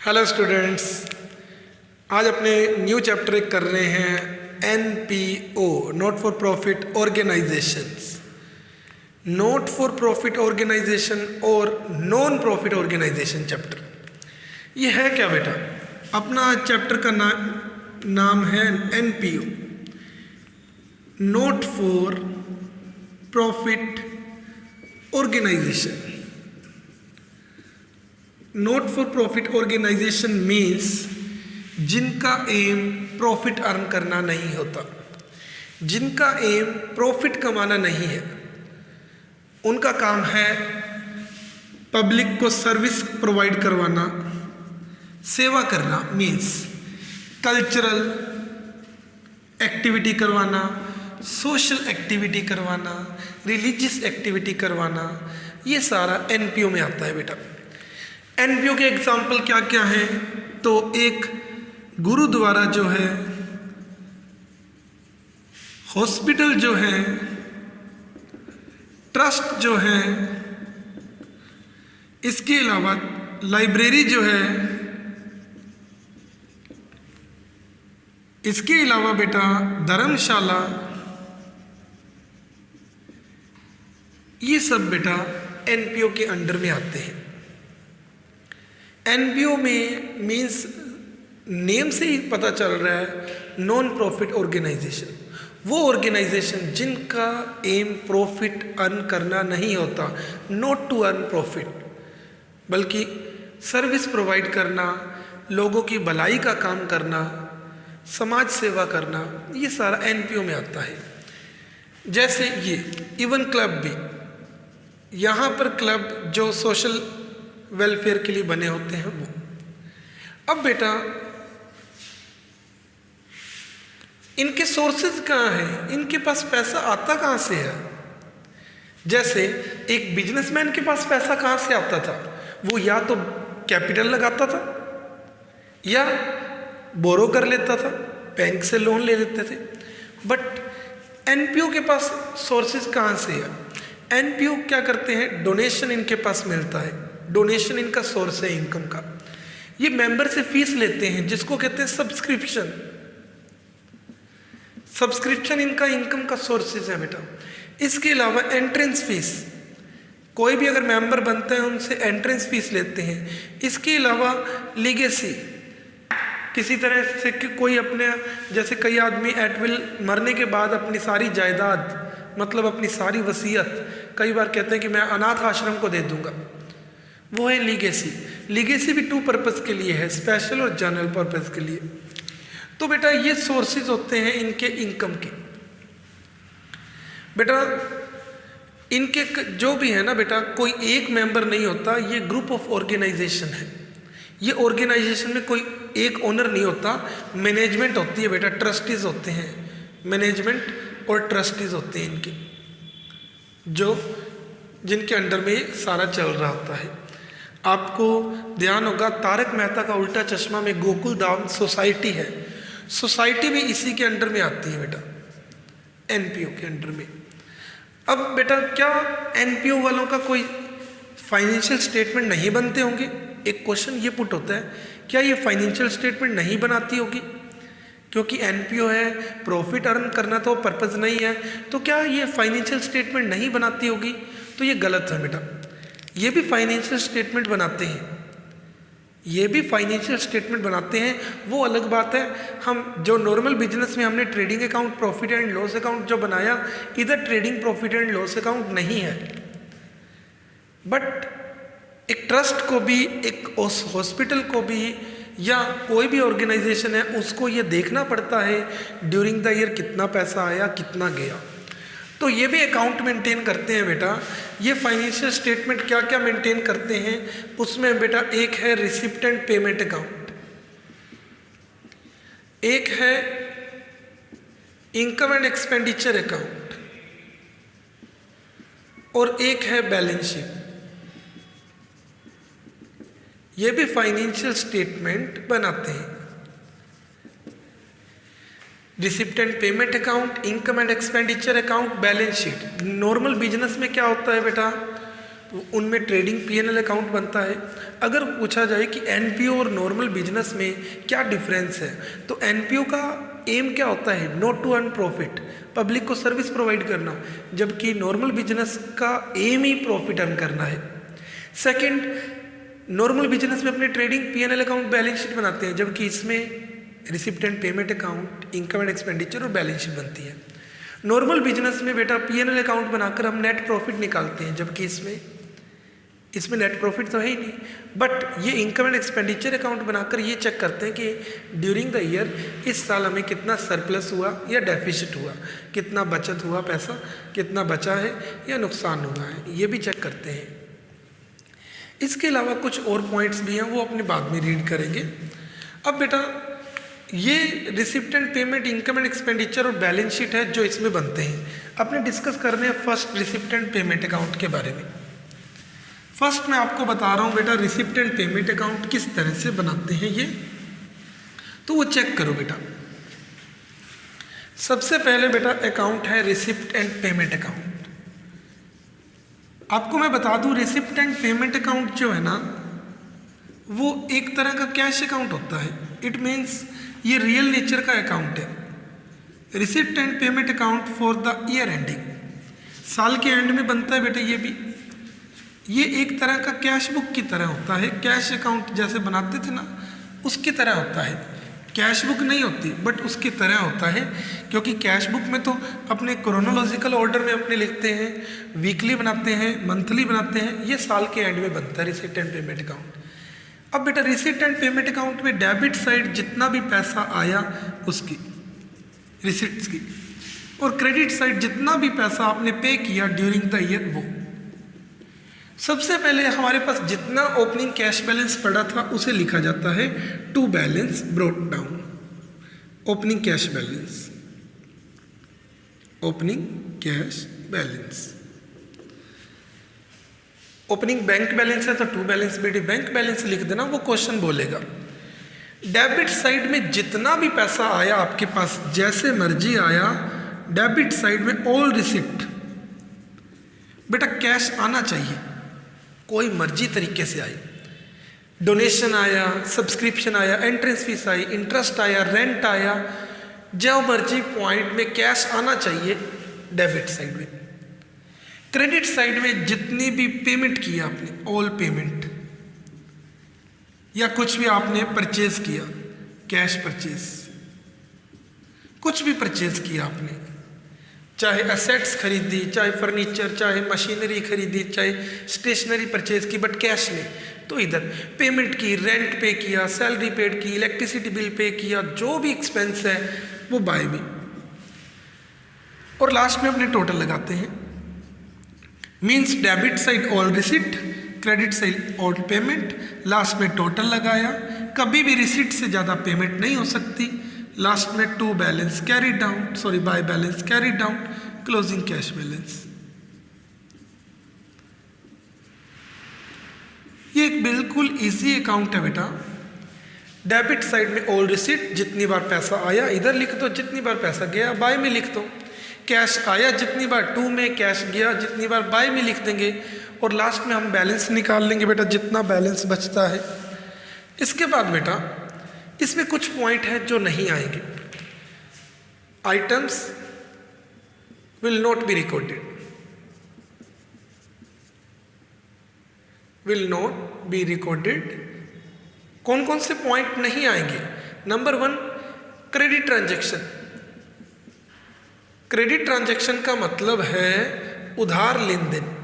Hello students, आज अपने new chapter एक कर रहे हैं NPO, not for profit organisations. Not for profit organisation और नॉन प्रॉफिट ऑर्गेनाइजेशन चैप्टर। ये है क्या बेटा? अपना चैप्टर का नाम है NPO, not for profit organisation. Not for profit organisation means जिनका एम प्रॉफिट अर्न करना नहीं होता, जिनका एम प्रॉफिट कमाना नहीं है। उनका काम है पब्लिक को सर्विस प्रोवाइड करवाना, सेवा करना, मीन्स कल्चरल एक्टिविटी करवाना, सोशल एक्टिविटी करवाना, रिलीजियस एक्टिविटी करवाना। ये सारा एनपीओ में आता है बेटा। एनपीओ के एग्जाम्पल क्या क्या हैं? तो एक गुरुद्वारा जो है, हॉस्पिटल जो है, ट्रस्ट जो है, इसके अलावा लाइब्रेरी जो है, इसके अलावा बेटा धर्मशाला, ये सब बेटा एनपीओ के अंडर में आते हैं। एनपीओ में मीन्स नेम से ही पता चल रहा है नॉन प्रॉफिट ऑर्गेनाइजेशन। वो ऑर्गेनाइजेशन जिनका एम प्रॉफिट अर्न करना नहीं होता, नॉट टू अर्न प्रॉफिट, बल्कि सर्विस प्रोवाइड करना, लोगों की भलाई का काम करना, समाज सेवा करना, ये सारा एनपीओ में आता है। जैसे ये इवन क्लब भी, यहाँ पर क्लब जो सोशल वेलफेयर के लिए बने होते हैं वो। अब बेटा इनके सोर्सेज कहाँ हैं? इनके पास पैसा आता कहाँ से है? जैसे एक बिजनेसमैन के पास पैसा कहाँ से आता था? वो या तो कैपिटल लगाता था या बोरो कर लेता था, बैंक से लोन ले लेते थे। बट एनपीओ के पास सोर्सेज कहाँ से है? एनपीओ क्या करते हैं? डोनेशन इनके पास मिलता है, डोनेशन इनका सोर्स है इनकम का। ये मेंबर से फीस लेते हैं जिसको कहते हैं सब्सक्रिप्शन। सब्सक्रिप्शन इनका इनकम का सोर्सेज है बेटा। इसके अलावा एंट्रेंस फीस, कोई भी अगर मेंबर बनता है उनसे एंट्रेंस फीस लेते हैं। इसके अलावा लीगेसी, किसी तरह से कि कोई अपने, जैसे कई आदमी एट विल मरने के बाद अपनी सारी जायदाद, मतलब अपनी सारी वसीयत कई बार कहते हैं कि मैं अनाथ आश्रम को दे दूंगा, वो है लीगेसी। लीगेसी भी टू पर्पस के लिए है, स्पेशल और जनरल पर्पस के लिए। तो बेटा ये सोर्सेज होते हैं इनके इनकम के। बेटा इनके जो भी है ना बेटा, कोई एक मेंबर नहीं होता, ये ग्रुप ऑफ ऑर्गेनाइजेशन है। ये ऑर्गेनाइजेशन में कोई एक ओनर नहीं होता, मैनेजमेंट होती है बेटा, ट्रस्टीज होते हैं, मैनेजमेंट और ट्रस्टीज होते हैं इनके, जो जिनके अंडर में ये सारा चल रहा होता है। आपको ध्यान होगा तारक मेहता का उल्टा चश्मा में गोकुल धाम सोसाइटी है, सोसाइटी भी इसी के अंडर में आती है बेटा, एनपीओ के अंडर में। अब बेटा क्या एनपीओ वालों का कोई फाइनेंशियल स्टेटमेंट नहीं बनते होंगे? एक क्वेश्चन ये पुट होता है, क्या ये फाइनेंशियल स्टेटमेंट नहीं बनाती होगी? क्योंकि एनपीओ है, प्रॉफिट अर्न करना तो पर्पज़ नहीं है, तो क्या ये फाइनेंशियल स्टेटमेंट नहीं बनाती होगी? तो ये गलत है बेटा। ये भी फाइनेंशियल स्टेटमेंट बनाते हैं, ये भी फाइनेंशियल स्टेटमेंट बनाते हैं। वो अलग बात है, हम जो नॉर्मल बिजनेस में हमने trading account, profit and loss account जो बनाया, इधर trading profit and loss account नहीं है। बट एक ट्रस्ट को भी, एक हॉस्पिटल को भी, या कोई भी ऑर्गेनाइजेशन है, उसको ये देखना पड़ता है ड्यूरिंग द ईयर कितना पैसा आया, कितना गया। तो ये भी अकाउंट मेंटेन करते हैं बेटा। ये फाइनेंशियल स्टेटमेंट क्या क्या मेंटेन करते हैं? उसमें बेटा एक है रिसिप्ट एंड पेमेंट अकाउंट, एक है इनकम एंड एक्सपेंडिचर अकाउंट, और एक है बैलेंस शीट। ये भी फाइनेंशियल स्टेटमेंट बनाते हैं। Receipt and payment account, income and expenditure account, balance sheet. Normal business में क्या होता है बेटा? उनमें ट्रेडिंग पीएनएल अकाउंट बनता है। अगर पूछा जाए कि एनपीओ और नॉर्मल बिजनेस में क्या डिफरेंस है, तो एनपीओ का एम क्या होता है, not to earn profit, public को सर्विस प्रोवाइड करना, जबकि नॉर्मल बिजनेस का एम ही प्रॉफिट अर्न करना है। सेकंड, नॉर्मल बिजनेस में अपने trading PNL account balance sheet बनाते हैं, जबकि इसमें receipt and payment account, income and expenditure और बैलेंस शीट बनती है। नॉर्मल बिजनेस में बेटा पीएनएल अकाउंट बनाकर हम नेट प्रॉफिट निकालते हैं, जबकि इसमें नेट प्रॉफिट तो है ही नहीं, बट ये इनकम एंड एक्सपेंडिचर अकाउंट बनाकर ये चेक करते हैं कि ड्यूरिंग द ईयर इस साल हमें कितना सरप्लस हुआ या डेफिसिट हुआ, कितना बचत हुआ, पैसा कितना बचा है या नुकसान हुआ है, ये भी चेक करते हैं। इसके अलावा कुछ और पॉइंट्स भी हैं, वो अपने बाद में रीड करेंगे। अब बेटा ये receipt and payment, income and expenditure और बैलेंस शीट है जो इसमें बनते हैं। अपने डिस्कस कर रहे हैं first receipt and payment account के बारे में। फर्स्ट मैं आपको बता रहा हूँ बेटा रिसिप्ट एंड पेमेंट अकाउंट किस तरह से बनाते हैं ये, तो वो चेक करो बेटा। सबसे पहले बेटा अकाउंट है रिसिप्ट एंड पेमेंट अकाउंट। आपको मैं बता दूं रिसिप्ट एंड पेमेंट अकाउंट जो है ना, वो एक तरह का कैश अकाउंट होता है। इट मीन्स ये रियल नेचर का अकाउंट है। Receipt and payment account for the year ending, साल के एंड में बनता है बेटा। ये एक तरह का कैश बुक की तरह होता है। कैश अकाउंट जैसे बनाते थे ना, उसकी तरह होता है। कैश बुक नहीं होती बट उसकी तरह होता है, क्योंकि कैश बुक में तो अपने क्रोनोलॉजिकल ऑर्डर में अपने लिखते हैं, वीकली बनाते हैं, मंथली बनाते हैं। ये साल के एंड में बनता है रिसिप्ट एंड पेमेंट अकाउंट। अब बेटा रिसिप्ट एंड पेमेंट अकाउंट में डेबिट साइड जितना भी पैसा आया उसकी रिसिप्ट्स की, और क्रेडिट साइड जितना भी पैसा आपने पे किया ड्यूरिंग द ईयर वो। सबसे पहले हमारे पास जितना ओपनिंग कैश बैलेंस पड़ा था उसे लिखा जाता है to balance brought down. Opening cash balance, opening cash balance. Opening bank balance है तो टू बैलेंस बेटी बैंक बैलेंस लिख देना, वो क्वेश्चन बोलेगा। डेबिट साइड में जितना भी पैसा आया आपके पास, जैसे मर्जी आया, डेबिट साइड में ऑल रिसिप्ट। बेटा कैश आना चाहिए, कोई मर्जी तरीके से आए। डोनेशन आया, सब्सक्रिप्शन आया, एंट्रेंस फीस आई, इंटरेस्ट आया, रेंट आया, जो मर्जी पॉइंट में कैश आना चाहिए डेबिट साइड में। क्रेडिट साइड में जितनी भी पेमेंट की आपने, ऑल पेमेंट, या कुछ भी आपने परचेज किया, कैश परचेज, कुछ भी परचेज किया आपने, चाहे एसेट्स खरीदी, चाहे फर्नीचर, चाहे मशीनरी खरीदी, चाहे स्टेशनरी परचेज की, बट कैश में, तो इधर पेमेंट की, रेंट पे किया, सैलरी पेड की, इलेक्ट्रिसिटी बिल पे किया, जो भी एक्सपेंस है वो बाय में। और लास्ट में अपने टोटल लगाते हैं। Means debit side all receipt, credit side all payment, last में टोटल लगाया। कभी भी रिसिप्ट से ज़्यादा पेमेंट नहीं हो सकती। लास्ट में to balance carry down, sorry by balance carry down, closing cash balance. ये एक बिल्कुल इजी अकाउंट है बेटा। डेबिट साइड में ऑल रिसिप्ट, जितनी बार पैसा आया इधर लिख दो, जितनी बार पैसा गया बाय में लिख दो। कैश आया जितनी बार टू में, कैश गया जितनी बार बाय में लिख देंगे, और लास्ट में हम बैलेंस निकाल लेंगे बेटा, जितना बैलेंस बचता है। इसके बाद बेटा इसमें कुछ पॉइंट है जो नहीं आएंगे। Items will not be recorded, will not be recorded. कौन कौन से पॉइंट नहीं आएंगे? Number 1, credit transaction. Credit transaction का मतलब है उधार लेन देन।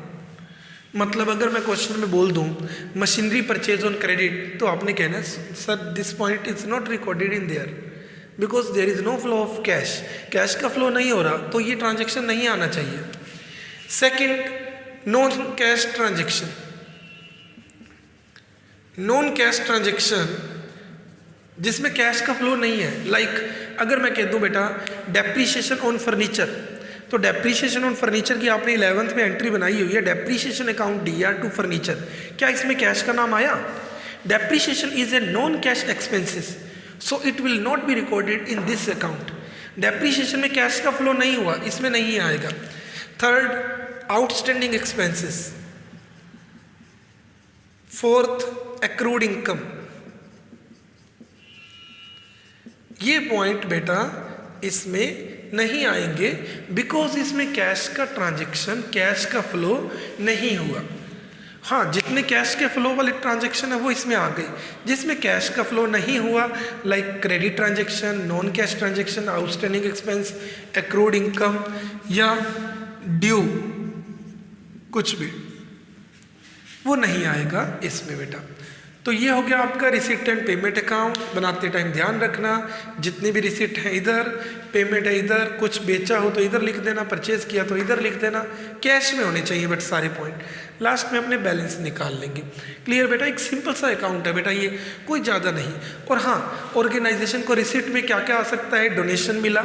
मतलब अगर मैं क्वेश्चन में बोल दूं मशीनरी परचेज ऑन क्रेडिट, तो आपने कहना है sir this point is not recorded in there because there is no flow of cash. Cash का फ्लो नहीं हो रहा, तो ये ट्रांजैक्शन नहीं आना चाहिए। Second, non cash transaction. Non cash transaction जिसमें कैश का फ्लो नहीं है। लाइक अगर मैं कह दूं बेटा डेप्रीशिएशन ऑन फर्नीचर, तो डेप्रीशिएशन ऑन फर्नीचर की आपने 11th में एंट्री बनाई हुई है, depreciation account DR to furniture. क्या इसमें कैश का नाम आया? Depreciation is a non cash expenses, so it will not be recorded in this account. Depreciation में कैश का फ्लो नहीं हुआ, इसमें नहीं आएगा। Third, outstanding expenses. Fourth accrued income, ये पॉइंट बेटा इसमें नहीं आएंगे बिकॉज इसमें कैश का ट्रांजैक्शन, कैश का फ्लो नहीं हुआ। हाँ, जितने कैश के फ्लो वाले ट्रांजैक्शन है वो इसमें आ गए। जिसमें कैश का फ्लो नहीं हुआ like credit transaction, non cash transaction, outstanding expense, accrued income या ड्यू, कुछ भी वो नहीं आएगा इसमें बेटा। तो ये हो गया आपका रिसिप्ट एंड पेमेंट अकाउंट। बनाते टाइम ध्यान रखना, जितने भी रिसिप्ट हैं इधर, पेमेंट है इधर, कुछ बेचा हो तो इधर लिख देना, परचेज किया तो इधर लिख देना, कैश में होने चाहिए बट सारे पॉइंट। लास्ट में अपने बैलेंस निकाल लेंगे। क्लियर बेटा, एक सिंपल सा अकाउंट है बेटा, ये कोई ज़्यादा नहीं। और हाँ, ऑर्गेनाइजेशन को रिसिप्ट में क्या क्या आ सकता है, डोनेशन मिला,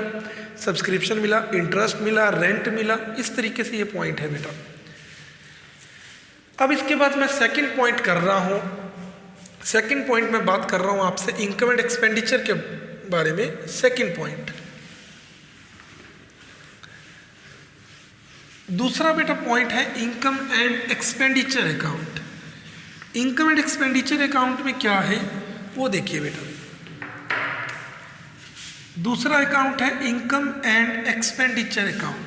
सब्सक्रिप्शन मिला, इंटरेस्ट मिला, रेंट मिला, इस तरीके से ये पॉइंट है बेटा। अब इसके बाद मैं सेकंड पॉइंट कर रहा हूँ। सेकंड पॉइंट में बात कर रहा हूँ आपसे इनकम एंड एक्सपेंडिचर के बारे में। सेकंड पॉइंट, दूसरा बेटा पॉइंट है income and expenditure account. Income and expenditure account में क्या है वो देखिए बेटा। दूसरा अकाउंट है income and expenditure account.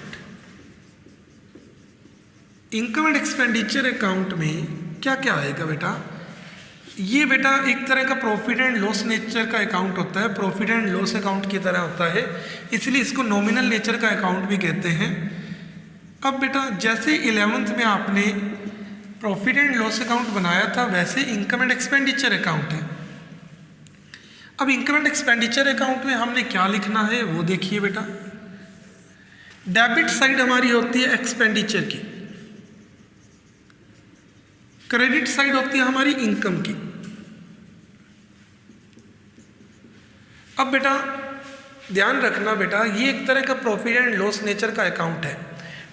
Income and expenditure account में क्या क्या आएगा बेटा, ये बेटा एक तरह का प्रॉफिट एंड लॉस नेचर का अकाउंट होता है, प्रॉफिट एंड लॉस अकाउंट की तरह होता है, इसलिए इसको नॉमिनल नेचर का अकाउंट भी कहते हैं। अब बेटा जैसे 11th में आपने प्रॉफिट एंड लॉस अकाउंट बनाया था वैसे इनकम एंड एक्सपेंडिचर अकाउंट है। अब इनकम एंड एक्सपेंडिचर अकाउंट में हमने क्या लिखना है वो देखिए बेटा। डेबिट साइड हमारी होती है एक्सपेंडिचर की, क्रेडिट साइड होती है हमारी इनकम की। अब बेटा ध्यान रखना बेटा, ये एक तरह का प्रॉफिट एंड लॉस नेचर का अकाउंट है।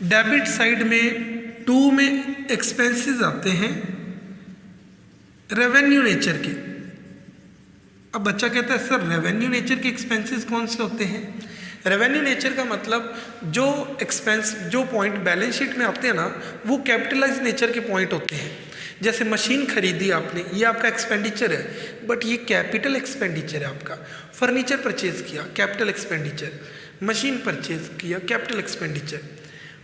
डेबिट साइड में 2 में एक्सपेंसेस आते हैं रेवेन्यू नेचर के। अब बच्चा कहता है सर रेवेन्यू नेचर के एक्सपेंसेस कौन से होते हैं? रेवेन्यू नेचर का मतलब जो एक्सपेंस, जो पॉइंट बैलेंस शीट में आते हैं ना, वो कैपिटलाइज नेचर के पॉइंट होते हैं। जैसे मशीन खरीदी आपने, ये आपका एक्सपेंडिचर है बट ये कैपिटल एक्सपेंडिचर है आपका। फर्नीचर परचेज किया, कैपिटल एक्सपेंडिचर। मशीन परचेज किया, कैपिटल एक्सपेंडिचर।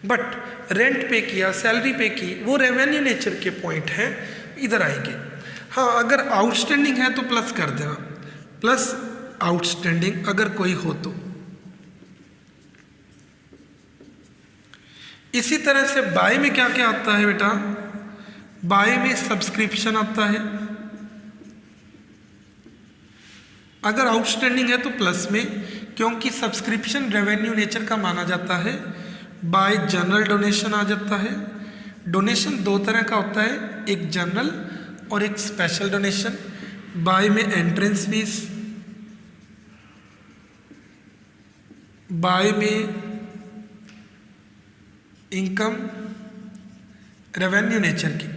बट रेंट पे किया, सैलरी पे की, वो रेवेन्यू नेचर के पॉइंट हैं, इधर आएंगे। हाँ, अगर आउटस्टैंडिंग है तो प्लस कर देना, प्लस आउटस्टैंडिंग अगर कोई हो तो। इसी तरह से बाय में क्या क्या आता है बेटा, बाय में सब्सक्रिप्शन आता है, अगर आउटस्टैंडिंग है तो प्लस में, क्योंकि सब्सक्रिप्शन रेवेन्यू नेचर का माना जाता है। बाय जनरल डोनेशन आ जाता है। डोनेशन 2 तरह का होता है, एक जनरल और एक स्पेशल डोनेशन। बाय में एंट्रेंस फीस, बाय में इनकम रेवेन्यू नेचर की।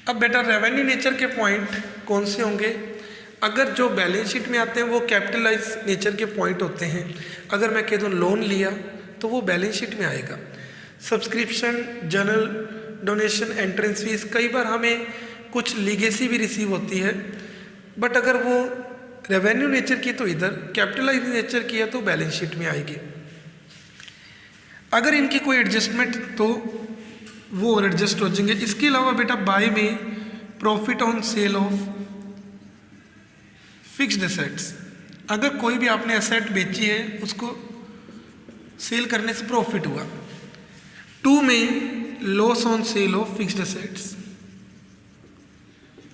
अब बेटा रेवेन्यू नेचर के पॉइंट कौन से होंगे? अगर जो बैलेंस शीट में आते हैं वो कैपिटलाइज नेचर के पॉइंट होते हैं। अगर मैं कह दूँ लोन लिया तो वो बैलेंस शीट में आएगा। Subscription, general donation, entrance fees, कई बार हमें कुछ लीगेसी भी रिसीव होती है, बट अगर वो रेवेन्यू नेचर की तो इधर, कैपिटलाइज नेचर की है तो बैलेंस शीट में आएगी। अगर इनकी कोई एडजस्टमेंट तो वो और एडजस्ट हो जाएंगे। इसके अलावा बेटा बाय में profit on sale of fixed assets, अगर कोई भी आपने एसेट बेची है उसको सेल करने से प्रॉफिट हुआ। 2 में loss on sale of fixed assets,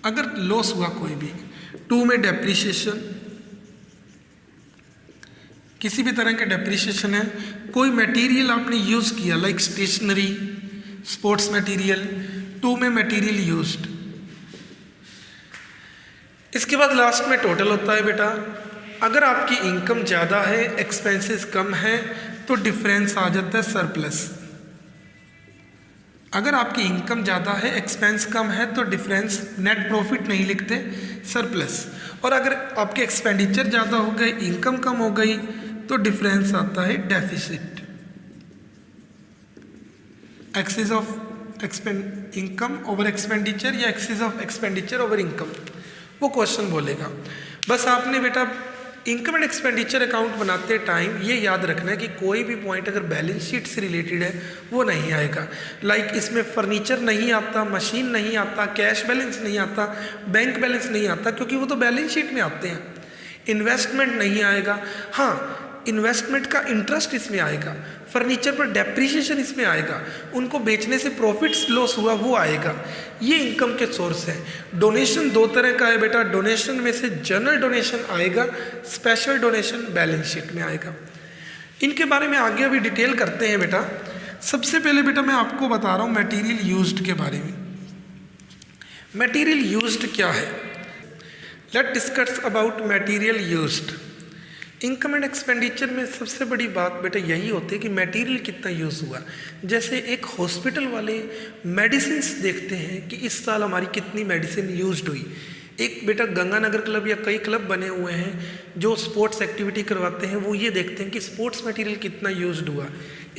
अगर लॉस हुआ कोई भी। 2 में डेप्रिसिएशन, किसी भी तरह का डेप्रिसिएशन है, कोई मटेरियल आपने यूज़ किया लाइक स्टेशनरी, स्पोर्ट्स मटेरियल, 2 में मटेरियल यूज्ड। इसके बाद लास्ट में टोटल होता है बेटा। अगर आपकी इनकम ज़्यादा है, एक्सपेंसेस कम है तो डिफरेंस आ जाता है सरप्लस। अगर आपकी इनकम ज़्यादा है, एक्सपेंस कम है तो डिफरेंस, नेट प्रॉफिट नहीं लिखते, सरप्लस। और अगर आपके एक्सपेंडिचर ज़्यादा हो गए, इनकम कम हो गई तो डिफरेंस आता है deficit. Excess of income over expenditure या excess of expenditure over income, वो क्वेश्चन बोलेगा। बस आपने बेटा इनकम एंड एक्सपेंडिचर अकाउंट बनाते टाइम ये याद रखना है कि कोई भी पॉइंट अगर बैलेंस शीट से रिलेटेड है वो नहीं आएगा। लाइक इसमें फर्नीचर नहीं आता, मशीन नहीं आता, कैश बैलेंस नहीं आता, बैंक बैलेंस नहीं आता, क्योंकि वो तो बैलेंस शीट में आते हैं। इन्वेस्टमेंट नहीं आएगा, हाँ इन्वेस्टमेंट का इंटरेस्ट इसमें आएगा, फर्नीचर पर डेप्रिसिएशन इसमें आएगा, उनको बेचने से प्रॉफिट्स लॉस हुआ वो आएगा। ये इनकम के सोर्स हैं। डोनेशन दो तरह का है बेटा, डोनेशन में से जनरल डोनेशन आएगा, स्पेशल डोनेशन बैलेंस शीट में आएगा। इनके बारे में आगे अभी डिटेल करते हैं बेटा। सबसे पहले बेटा मैं आपको बता रहा हूँ मटेरियल यूज्ड के बारे में। मटेरियल यूज्ड क्या है? Let discuss about material used. Income and expenditure में सबसे बड़ी बात बेटा यही होती है कि मटेरियल कितना यूज़ हुआ। जैसे एक हॉस्पिटल वाले मेडिसिन देखते हैं कि इस साल हमारी कितनी मेडिसिन यूज्ड हुई। एक बेटा गंगानगर क्लब या कई क्लब बने हुए हैं जो स्पोर्ट्स एक्टिविटी करवाते हैं, वो ये देखते हैं कि स्पोर्ट्स मटेरियल कितना यूज्ड हुआ।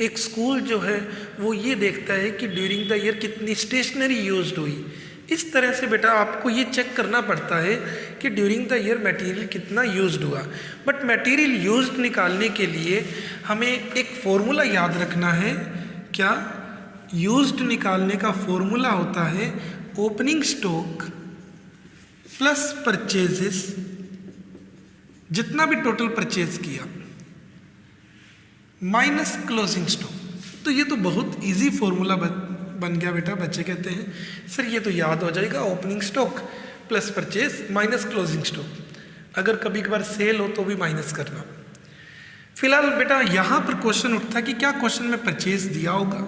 एक स्कूल जो है वो ये देखता है कि ड्यूरिंग द ईयर कितनी स्टेशनरी यूज्ड हुई। इस तरह से बेटा आपको ये चेक करना पड़ता है कि ड्यूरिंग द ईयर मटेरियल कितना यूज्ड हुआ। बट मटेरियल यूज्ड निकालने के लिए हमें एक फॉर्मूला याद रखना है। क्या? यूज्ड निकालने का फॉर्मूला होता है ओपनिंग स्टॉक प्लस परचेजेस, जितना भी टोटल परचेज किया, माइनस क्लोजिंग स्टॉक। तो ये तो बहुत इजी फॉर्मूला बन गया बेटा। बच्चे कहते हैं सर ये तो याद हो जाएगा, opening stock plus purchase minus closing stock. अगर कभी कभार सेल हो तो भी माइनस करना। फिलहाल बेटा यहाँ पर क्वेश्चन उठता है कि क्या क्वेश्चन में परचेज दिया होगा,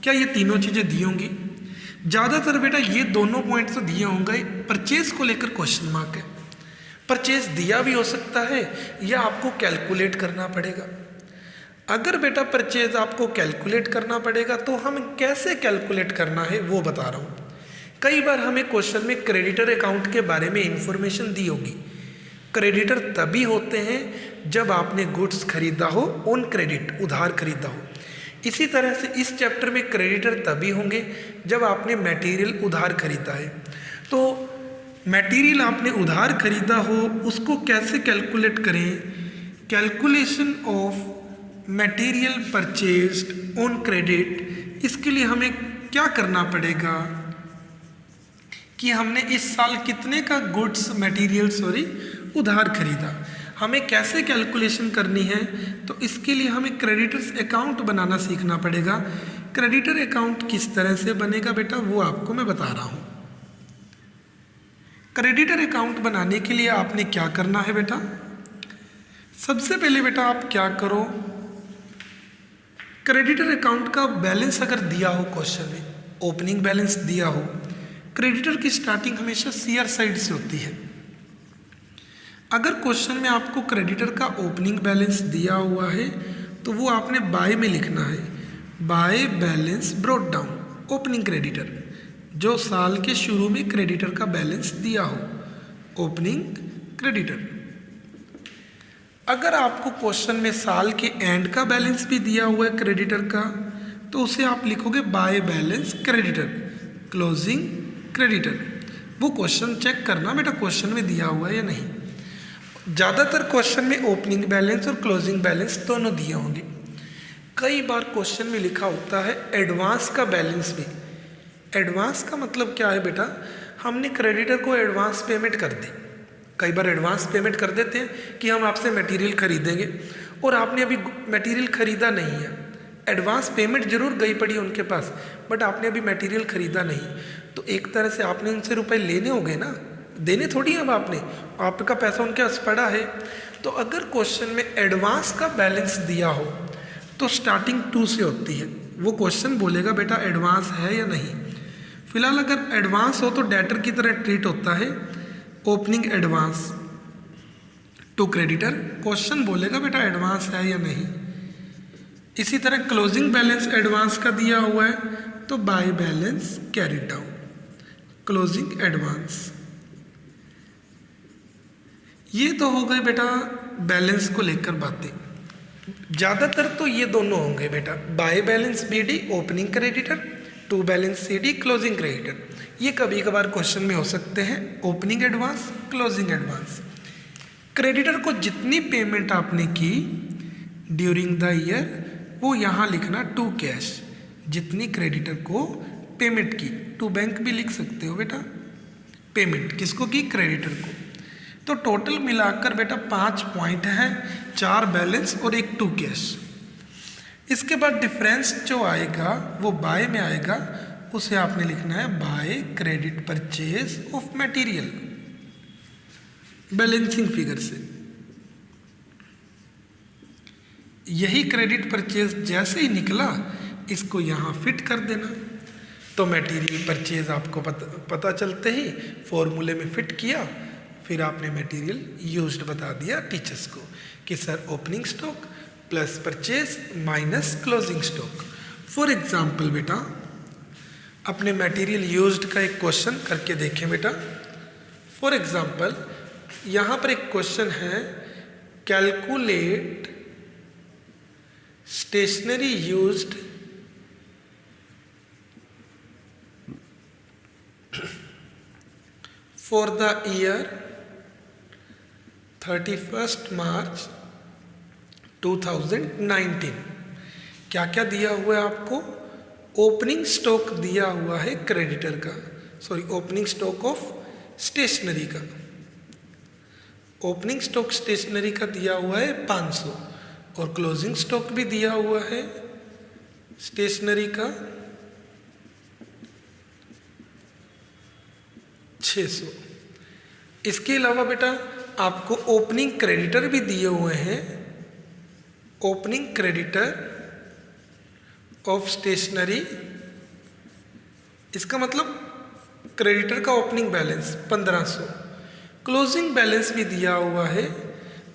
क्या ये तीनों चीज़ें दी होंगी? ज़्यादातर बेटा ये दोनों पॉइंट तो दिए होंगे, परचेज को लेकर क्वेश्चन मार्क है। परचेज दिया भी हो सकता है या आपको कैलकुलेट करना पड़ेगा। अगर बेटा परचेज आपको कैलकुलेट करना पड़ेगा तो हम कैसे कैलकुलेट करना है वो बता रहा हूँ। कई बार हमें क्वेश्चन में क्रेडिटर अकाउंट के बारे में इंफॉर्मेशन दी होगी। क्रेडिटर तभी होते हैं जब आपने गुड्स खरीदा हो, ऑन क्रेडिट, उधार खरीदा हो। इसी तरह से इस चैप्टर में क्रेडिटर तभी होंगे जब आपने मटेरियल उधार खरीदा है। तो मटेरियल आपने उधार खरीदा हो उसको कैसे कैलकुलेट करें? Calculation of material purchased on credit, इसके लिए हमें क्या करना पड़ेगा कि हमने इस साल कितने का गुड्स उधार खरीदा। हमें कैसे कैलकुलेशन करनी है? तो इसके लिए हमें क्रेडिटर्स अकाउंट बनाना सीखना पड़ेगा। क्रेडिटर अकाउंट किस तरह से बनेगा बेटा वो आपको मैं बता रहा हूँ। क्रेडिटर अकाउंट बनाने के लिए आपने क्या करना है बेटा? सबसे पहले बेटा आप क्या करो, क्रेडिटर अकाउंट का बैलेंस अगर दिया हो क्वेश्चन में, ओपनिंग बैलेंस दिया हो, क्रेडिटर की स्टार्टिंग हमेशा सीआर साइड से होती है। अगर क्वेश्चन में आपको क्रेडिटर का ओपनिंग बैलेंस दिया हुआ है तो वो आपने बाय में लिखना है, by balance brought down opening creditor, जो साल के शुरू में क्रेडिटर का बैलेंस दिया हो, ओपनिंग क्रेडिटर। अगर आपको क्वेश्चन में साल के एंड का बैलेंस भी दिया हुआ है क्रेडिटर का तो उसे आप लिखोगे by balance creditor, closing creditor. वो क्वेश्चन चेक करना बेटा क्वेश्चन में दिया हुआ है या नहीं। ज़्यादातर क्वेश्चन में ओपनिंग बैलेंस और क्लोजिंग बैलेंस दोनों दिए होंगे। कई बार क्वेश्चन में लिखा होता है एडवांस का बैलेंस भी। एडवांस का मतलब क्या है बेटा? हमने क्रेडिटर को एडवांस पेमेंट कर दी। कई बार एडवांस पेमेंट कर देते हैं कि हम आपसे मटेरियल खरीदेंगे और आपने अभी मटेरियल खरीदा नहीं है। एडवांस पेमेंट जरूर गई पड़ी उनके पास बट आपने अभी मटेरियल खरीदा नहीं, तो एक तरह से आपने उनसे रुपए लेने होंगे ना, देने थोड़ी अब आपने, आपका पैसा उनके पास पड़ा है। तो अगर क्वेश्चन में एडवांस का बैलेंस दिया हो तो स्टार्टिंग 2 से होती है। वो क्वेश्चन बोलेगा बेटा एडवांस है या नहीं। फिलहाल अगर एडवांस हो तो डेटर की तरह ट्रीट होता है, opening advance to creditor. Question बोलेगा बेटा एडवांस है या नहीं। इसी तरह क्लोजिंग बैलेंस एडवांस का दिया हुआ है तो by balance carried down, closing advance. ये तो हो गई बेटा बैलेंस को लेकर बातें। ज़्यादातर तो ये दोनों होंगे बेटा, by balance BD opening creditor, to balance CD closing creditor. ये कभी कभार क्वेश्चन में हो सकते हैं, opening advance, closing advance. Creditor को जितनी पेमेंट आपने की ड्यूरिंग द ईयर वो यहाँ लिखना टू कैश, जितनी क्रेडिटर को पेमेंट की, टू बैंक भी लिख सकते हो बेटा। पेमेंट किसको की? क्रेडिटर को। तो टोटल मिलाकर बेटा 5 पॉइंट हैं, 4 बैलेंस और 1 टू कैश। इसके बाद डिफरेंस जो आएगा वो बाय में आएगा, उसे आपने लिखना है by credit purchase of material, balancing figure से। यही क्रेडिट परचेज जैसे ही निकला इसको यहाँ फिट कर देना। तो मटेरियल परचेज आपको पता चलते ही फॉर्मूले में फिट किया, फिर आपने मटेरियल यूज्ड बता दिया टीचर्स को कि sir opening stock plus purchase minus closing stock. For example बेटा अपने मटेरियल यूज्ड का एक क्वेश्चन करके देखें बेटा। फॉर एग्जाम्पल यहाँ पर एक क्वेश्चन है, calculate stationery used for the year 31st March 2019। क्या क्या दिया हुआ है आपको? ओपनिंग स्टॉक दिया हुआ है क्रेडिटर का, sorry opening stock of stationery का। ओपनिंग स्टॉक स्टेशनरी का दिया हुआ है 500 और क्लोजिंग स्टॉक भी दिया हुआ है स्टेशनरी का 600। इसके अलावा बेटा आपको ओपनिंग क्रेडिटर भी दिए हुए हैं, ओपनिंग क्रेडिटर ऑफ स्टेशनरी, इसका मतलब क्रेडिटर का ओपनिंग बैलेंस 1500। क्लोजिंग बैलेंस भी दिया हुआ है,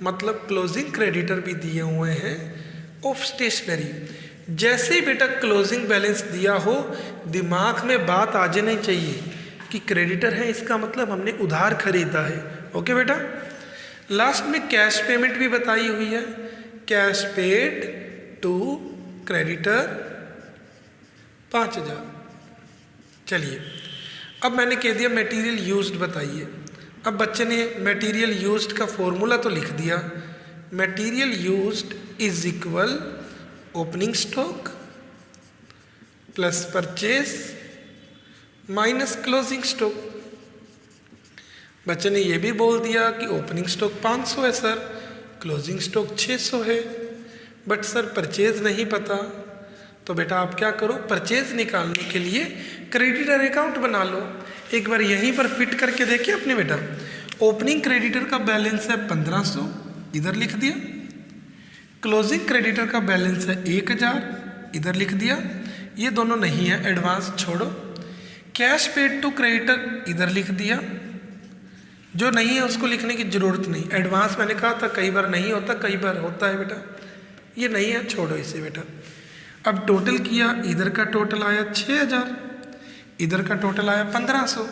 मतलब क्लोजिंग क्रेडिटर भी दिए हुए हैं ऑफ स्टेशनरी। जैसे ही बेटा क्लोजिंग बैलेंस दिया हो, दिमाग में बात आ जानी चाहिए कि क्रेडिटर है, इसका मतलब हमने उधार खरीदा है। ओके बेटा। लास्ट में कैश पेमेंट भी बताई हुई है, कैश पेड टू क्रेडिटर 5000। चलिए अब मैंने कह दिया मटेरियल यूज्ड बताइए। अब बच्चे ने मटेरियल यूज्ड का फॉर्मूला तो लिख दिया, material used is equal opening stock plus purchase minus closing stock. बच्चे ने ये भी बोल दिया कि ओपनिंग स्टॉक 500 है सर, क्लोजिंग स्टॉक 600 है, बट सर परचेज नहीं पता। तो बेटा आप क्या करो, परचेज निकालने के लिए क्रेडिटर अकाउंट बना लो। एक बार यहीं पर फिट करके देखिए अपने बेटा। ओपनिंग क्रेडिटर का बैलेंस है 1500, इधर लिख दिया। क्लोजिंग क्रेडिटर का बैलेंस है 1000, इधर लिख दिया। ये दोनों नहीं है, एडवांस छोड़ो। कैश पेड टू क्रेडिटर इधर लिख दिया, जो नहीं है उसको लिखने की जरूरत नहीं। एडवांस मैंने कहा था कई बार नहीं होता, कई बार होता है बेटा, ये नहीं है, छोड़ो इसे बेटा। अब टोटल किया, इधर का टोटल आया 6000, इधर का टोटल आया 1500,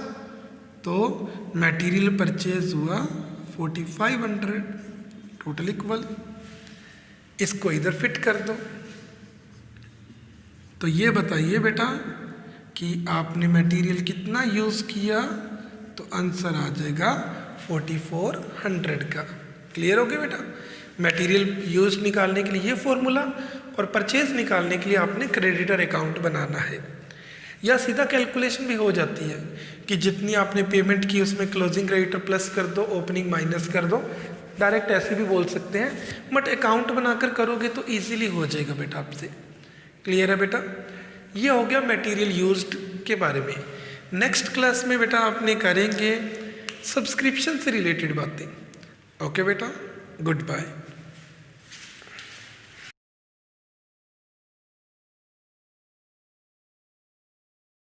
तो मटेरियल परचेज हुआ 4500, टोटल इक्वल। इसको इधर फिट कर दो। तो ये बताइए बेटा कि आपने मटेरियल कितना यूज़ किया, तो आंसर आ जाएगा 4400 का। क्लियर हो गया बेटा। मटेरियल यूज निकालने के लिए ये फॉर्मूला, और परचेज निकालने के लिए आपने क्रेडिटर अकाउंट बनाना है। या सीधा कैलकुलेशन भी हो जाती है कि जितनी आपने पेमेंट की उसमें क्लोजिंग क्रेडिटर प्लस कर दो, ओपनिंग माइनस कर दो। डायरेक्ट ऐसे भी बोल सकते हैं, बट अकाउंट बनाकर करोगे तो इजीली हो जाएगा बेटा आपसे। क्लियर है बेटा। ये हो गया मटेरियल यूज्ड के बारे में। नेक्स्ट क्लास में बेटा आपने करेंगे सब्सक्रिप्शन से रिलेटेड बातें। ओके बेटा, गुड बाय।